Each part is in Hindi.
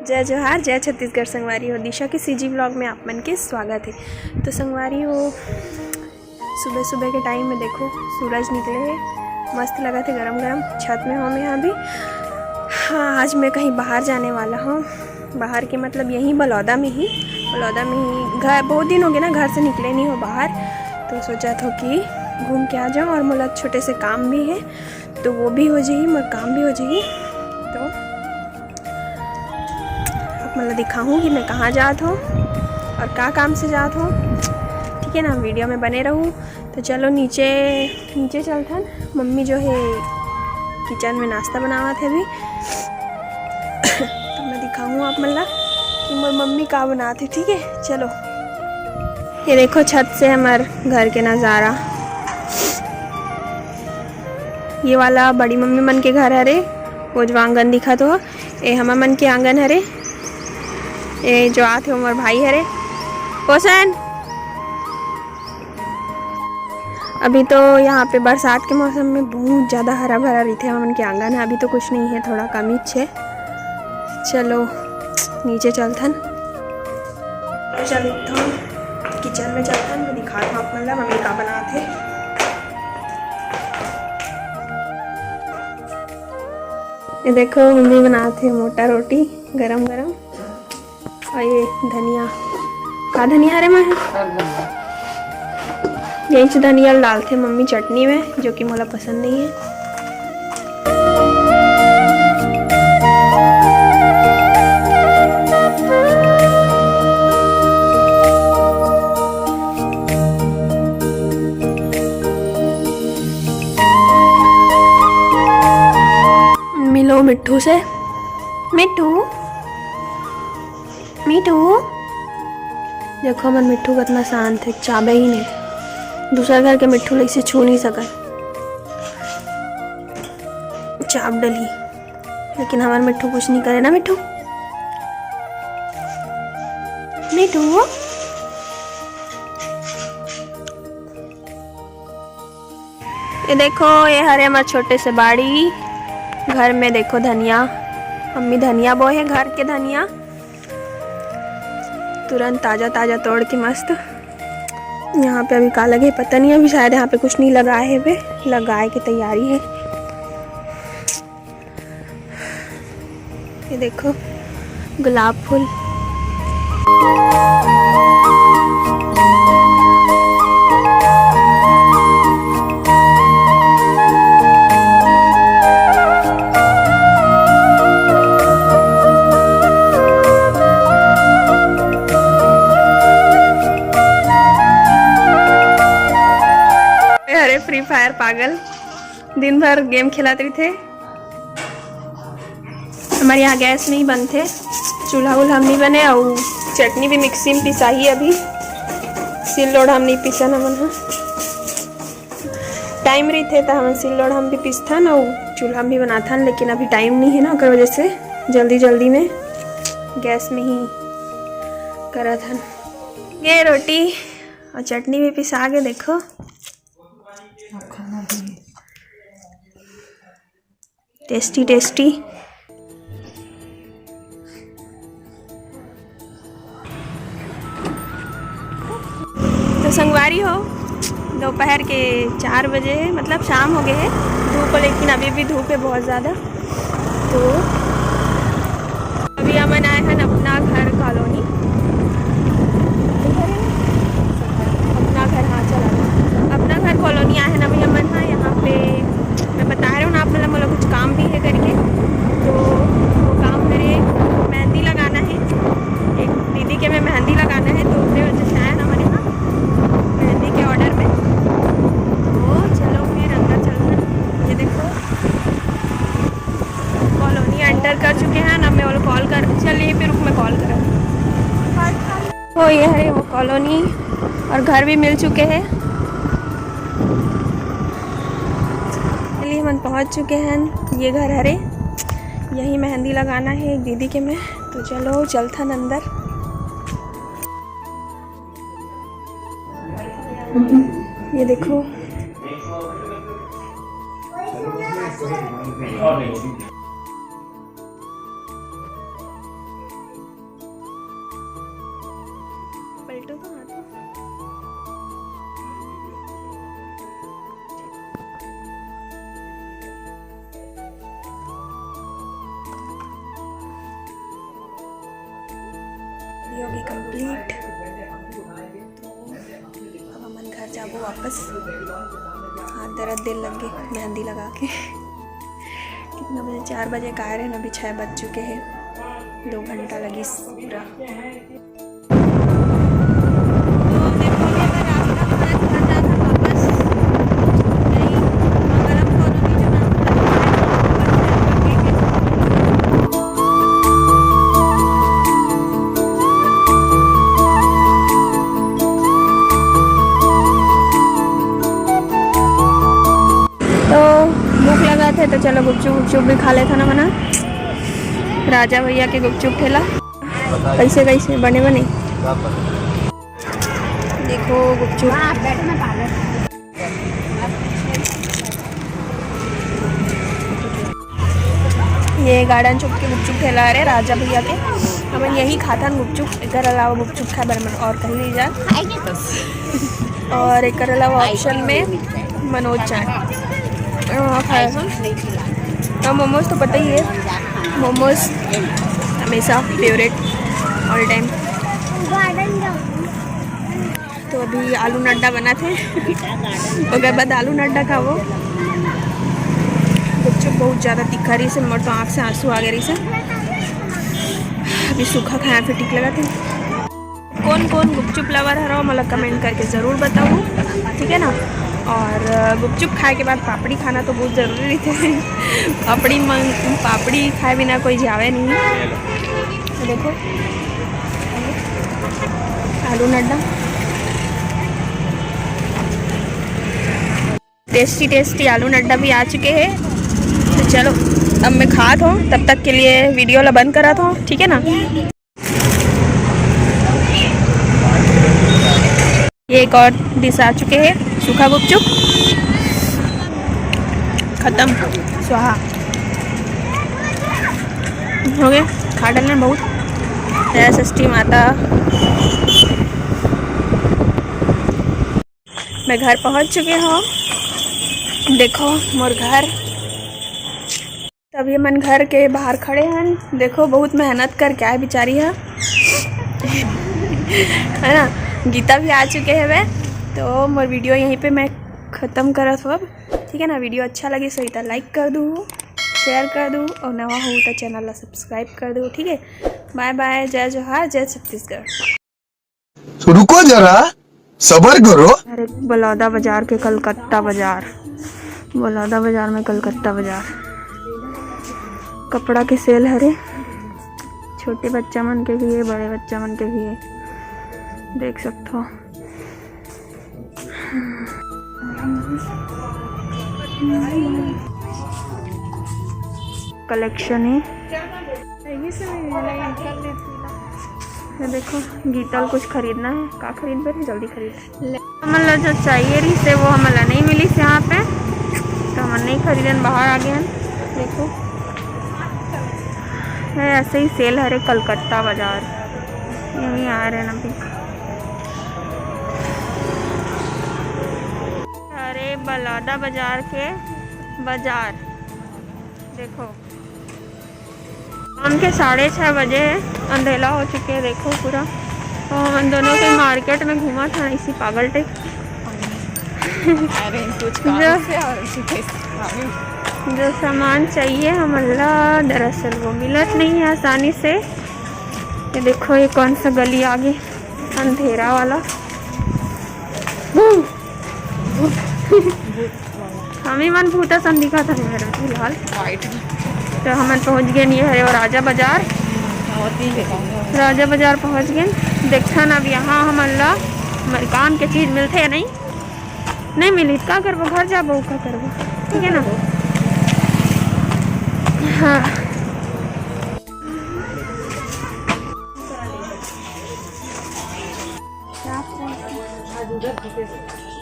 जय जोहार, जय छत्तीसगढ़। संगवारी हो दिशा के सीजी व्लॉग में आप मन के स्वागत है। तो संगवारी हो सुबह सुबह के टाइम में देखो सूरज निकले है, मस्त लगा थे, गरम गरम छत में हूँ मैं यहाँ भी। हाँ, आज मैं कहीं बाहर जाने वाला हूँ। बाहर के मतलब यहीं बलौदा में ही घर, बहुत दिन हो गए ना घर से निकले नहीं हो बाहर, तो सोचा था कि घूम के आ जाऊँ। और मतलब छोटे से काम भी है तो वो भी हो जाएगी, मगर काम भी हो जाएगी। तो अब मतलब दिखाऊँ कि मैं कहाँ जात हूँ और क्या काम से जात हूँ, ठीक है ना। वीडियो में बने रहूँ। तो चलो नीचे चलते हैं। मम्मी जो है किचन में नाश्ता बनावा थे अभी तो मैं दिखाऊँ आप मतलब कि मेरी मम्मी क्या बनाती, ठीक है। चलो ये देखो छत से हमारे घर के नज़ारा। ये वाला बड़ी मम्मी मन के घर हरे, वो जो आंगन दिखा तो ये हमार मन के आंगन हरे। ये जो आते उमर भाई हरे पोसन। अभी तो यहाँ पे बरसात के मौसम में बहुत ज़्यादा हरा भरा रहते हैं मन के आंगन है। अभी तो कुछ नहीं है, थोड़ा कम ही है। चलो नीचे चलथन, किचन में चलथन। मैं दिखाता हूँ आप मतलब मम्मी का बनाते। ये देखो मम्मी बनाते मोटा रोटी गरम गरम। और ये धनिया का धनिया हरे में यही से धनिया डालते मम्मी चटनी में, जो कि मुझे पसंद नहीं है। मिलो मिट्ठू से, मिट्ठू देखो हमारे मिट्ठू कितना शांत है, चाबे ही नहीं। दूसरा घर के मिट्ठू लग से छू नहीं सका, चाप डली। लेकिन हमारे मिट्ठू कुछ नहीं करे ना। मिट्ठू ये देखो ये हरे हमारे छोटे से बाड़ी। घर में देखो धनिया, मम्मी धनिया बोए है, घर के धनिया तुरंत ताज़ा ताज़ा तोड़ के मस्त। यहाँ पे अभी का लगे पता नहीं, अभी शायद यहाँ पे कुछ नहीं लगाए है, वे लगाए की तैयारी है। ये देखो गुलाब फूल। फ्री फायर पागल दिन भर गेम खिलाते थे। हमारे यहाँ गैस नहीं बनते, चूल्हा वूल्हा हम नहीं बने। और चटनी भी मिक्सी में पिसा ही, अभी सिल लोड़ हम नहीं पिसा न मन। टाइम रही थे तो हम सिल लोड़ हम भी पिसता न, और चूल्हा में भी बनाता। लेकिन अभी टाइम नहीं है ना, कर वजह से जल्दी में गैस में ही करा था। ये रोटी और चटनी भी पिसा के देखो। टेस्टी तो संगवारी हो दोपहर के 4 बजे है, मतलब शाम हो गए है धूप, लेकिन अभी भी धूप है बहुत ज़्यादा। तो अभी हम आए हैं अपना घर कॉलोनी, अपना घर। हाँ चला अपना घर कॉलोनी आए हैं अभी हम यहाँ पे। मैं बता रहा हूँ ना आप मतलब कुछ काम भी है करके। तो वो काम मेरे मेहंदी लगाना है, एक दीदी के में मेहंदी लगाना है, तो उसकी वजह से आया हमारे यहाँ मेहंदी के ऑर्डर में। तो चलो फिर अंदर चलते हैं। ये देखो कॉलोनी एंटर कर चुके हैं ना। मैं वो कॉल कर, चलिए फिर मैं कॉल करा। तो ये है वो कॉलोनी और घर भी मिल चुके हैं। हम पहुंच चुके हैं। ये घर हरे, यही मेहंदी लगाना है एक दीदी के में। तो चलो चलथन अंदर। ये देखो ये होगी कंप्लीट। तो अब हम घर जाबो वापस। हाथ दर्द दिल लग गए मेहंदी लगा के। कितना बजे 4 बजे का आ रहे हैं, अभी 6 बज चुके हैं। 2 घंटा लगी पूरा। तो चलो गुपचुप भी खा लेता ना बना। राजा भैया के गुपचुप ठेला कैसे कैसे बने देखो गुपचुप। ये गार्डन चौक के गुपचुप ठेला है राजा भैया के। हमें यही खाता गुपचुप, एक अलावा गुपचुप खाए बर्मन और कहीं नहीं जा। और एक अलावा ऑप्शन में मनोज चाट खाया। मोमोज तो पता ही है, मोमोज हमेशा फेवरेट ऑल टाइम। तो अभी आलू नड्डा बना थे, उसके बाद आलू नड्डा खाओ। गुपचुप बहुत ज़्यादा तीखा रही से, मोर तो आँख से आंसू आ गए रही से। अभी सूखा खाया फिर ठीक लगा थे। कौन कौन गुपचुप लवर है मतलब कमेंट करके ज़रूर बताओ, ठीक है ना। और गुपचुप खाए के बाद पापड़ी खाना तो बहुत ज़रूरी थे। पापड़ी खाए बिना कोई जावे नहीं। तो देखो आलू नड्डा टेस्टी टेस्टी आलू नड्डा भी आ चुके हैं। तो चलो अब मैं खात हूँ, तब तक के लिए वीडियो ला बंद करा था, ठीक है ना। ये एक और डिश आ चुके हैं, सूखा गुपचुप खत्म स्वाहा हो गए। खा डालने बहुत ऐसा स्टीम आता। मैं घर पहुंच चुके हूँ, देखो मोर घर। तभी मन घर के बाहर खड़े हैं, देखो बहुत मेहनत करके आए बेचारी है है ना। गीता भी आ चुके हैं वे। तो मोर वीडियो यहीं पे मैं ख़त्म करत हूँ अब, ठीक है ना। वीडियो अच्छा लगे सही तो लाइक कर दूँ, शेयर कर दूँ, और नवा हो तो चैनल ला सब्सक्राइब कर दूँ, ठीक है। बाय बाय, जय जोहार, जय छत्तीसगढ़। रुको जरा सबर करो। अरे बलौदा बाजार के कलकत्ता बाजार, बलौदा बाजार में कलकत्ता बाजार कपड़ा के सेल हरे। छोटे बच्चा मन के भी है, बड़े बच्चा मन के भी है, देख सकते हो। कलेक्शन है ये देखो। गीता कुछ खरीदना है, का खरीद पर जल्दी खरीद। हमें जो चाहिए रही से वो हमें नहीं मिली से यहाँ पे, तो हम नहीं खरीदन, बाहर आ गए हैं। देखो है ऐसे ही सेल हरे कलकत्ता बाजार, यहीं आ रहे हैं अभी। अरे बलौदा बाजार के बाजार देखो, शाम के 6:30 बजे है, अंधेला हो चुके हैं देखो पूरा। और हम दोनों के मार्केट में घूमा था इसी पागल टाइप। जो सामान चाहिए हमें दरअसल वो मिलत नहीं है आसानी से। ये देखो ये कौन सा गली आगे अंधेरा वाला। हमें मन भूता सन दिखा था मेरा फिलहाल वाइट। तो हम पहुंच गए ये है और राजा बाजार, राजा बाजार पहुंच गए। देखा ना अब यहाँ हमला हमारे काम के चीज़ मिलते नहीं, नहीं मिली क्या करबो, घर जाबो क्या करबो, ठीक है ना। हाँ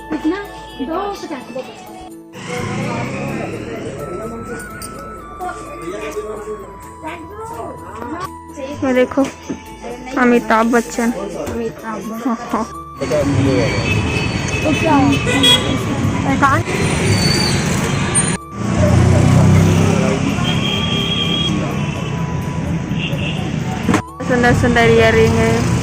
कितना 250। ये देखो अमिताभ बच्चन। तो क्या सुंदर सुंदर इयररिंग है।